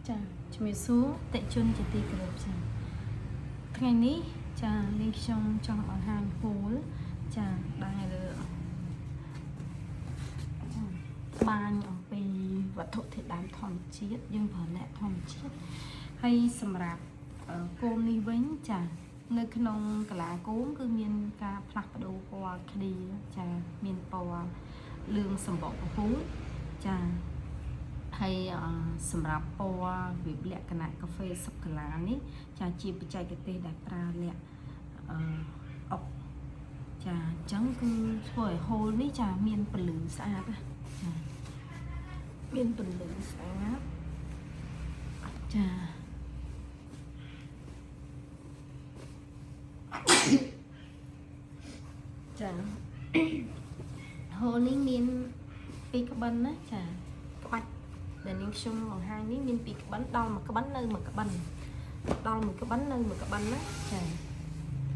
ចាជំរាបសួរតិជនជាទីគោរពចាថ្ងៃនេះចានាងខ្ញុំចង់បង្ហាញពូលចាដែលបានអំពីវត្ថុធាតុដើមធម្មជាតិយើងប្រើអ្នកធម្មជាតិហើយសម្រាប់គោមនេះវិញចានៅក្នុងកលាគោមគឺមានការផ្លាស់ប្ដូរពណ៌ឃ្លាចាមានពណ៌លឿងសម្បកពពុះចាហើយសម្រាប់ពណ៌វិបលក្ខណៈកាហ្វេសូកូឡានេះចាជាបច្ចេកទេសដែលប្រើលក្ខអុកចាអញ្ចឹងគឺធ្វើឲ្យហូលនេះចាមានពន្លឺស្អាតចាមានពន្លឺស្អាតចាចាហូលនេះមានពីរក្បិនណាចាក្បាច់ដែលនាងខ្ញុំបង្ហាញនេះមានពីរក្បិនដល់មួយក្បិននៅមួយក្បិនដល់មួយក្បិននៅមួយក្បិនណាចា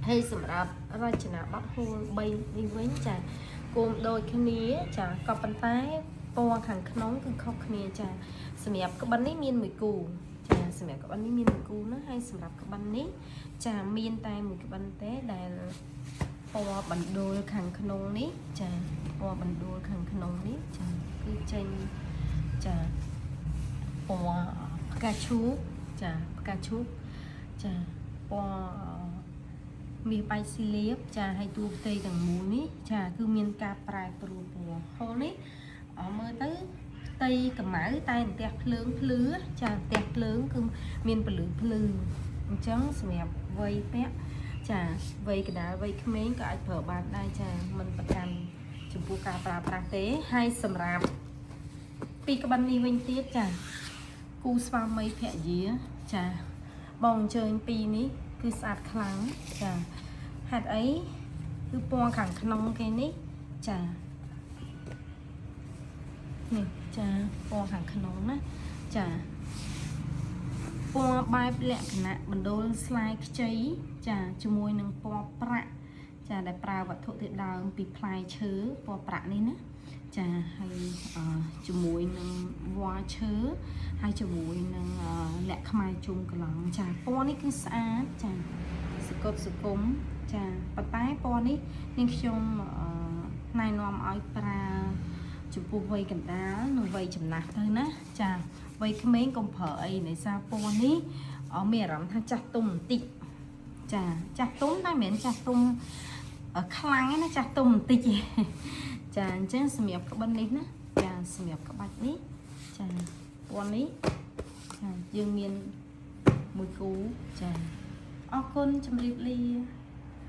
ហើយសម្រាប់រចនាប័ទ្មហូល3នេះវិញចាគោមដូចគ្នាចាក៏ប៉ុន្តែពណ៌ខាងក្នុងគឺខុសគ្នាចាសម្រាប់ក្បិននេះមានមួយគូចាសម្រាប់ក្បិននេះមានមួយគូណាហើយសម្រាប់ក្បិននេះចាមានតែមួយក្បិនទេដែលពណ៌បណ្ដូលខាងក្នុងនេះចាពណ៌បណ្ដូលខាងក្នុងនេះចាគឺចេញចាពណ៌ផ្កាឈូកចាផ្កាឈូកចាពណ៌មាសបាយស៊ីលៀបចាហើយតួផ្ទៃទាំងមូលនេះចាគឺមានការប្រែប្រួលពណ៌ហូលនេះមើលទៅផ្ទៃកម្ៅតែផ្ទះភ្លើងភ្លឺចាផ្ទះភ្លើងគឺមានពលឺភ្លឺអញ្ចឹងសម្រាប់វ័យពាក់ចាវ័យកណ្ដាលវ័យក្មេងក៏អាចប្រើបានដែរចាមិនប្រកាន់ចំពោះការប្រើប្រាស់ទេហើយសម្រាប់ពីក្បិននេះវិញទៀតចាគូស្វាមីភរិយាចាបងអញ្ជើញពីរនេះគឺស្អាតខ្លាំងចាហេតុអីគឺពណ៌ខាងក្នុងគេនេះចានេះចាពណ៌ខាងក្នុងណាចាពណ៌បែបលក្ខណៈបណ្ដូលស្លែខ្ចីចាជាមួយនឹងពណ៌ប្រាក់ចាដែលប្រើវត្ថុធាតុដើមពីផ្លែឈើពណ៌ប្រាក់នេះណាចាហើយជាមួយនឹងវល្លិឈើហើយជាមួយនឹងលក្ខខ្មែរជុំកន្លងចាពណ៌នេះគឺស្អាតចាសកត់សគុំចាប៉ុន្តែពណ៌នេះនាងខ្ញុំណែនាំឲ្យប្រើចំពោះវ័យកណ្ដាលនិងវ័យចំណាស់ទៅណាចាវ័យក្មេងកុំប្រើអីដោយសារពណ៌នេះមានអារម្មណ៍ថាចាស់ទុំបន្តិចចាចាស់ទុំតែមិនមែនចាស់ទុំខ្លាំងទេណាចាស់ទុំបន្តិចទេចាអញ្ចឹងសម្រាប់ក្បិននេះណាចាសម្រាប់ក្បាច់នេះចាពណ៌នេះចាយើងមានមួយគូចាអរគុណជម្រាបលា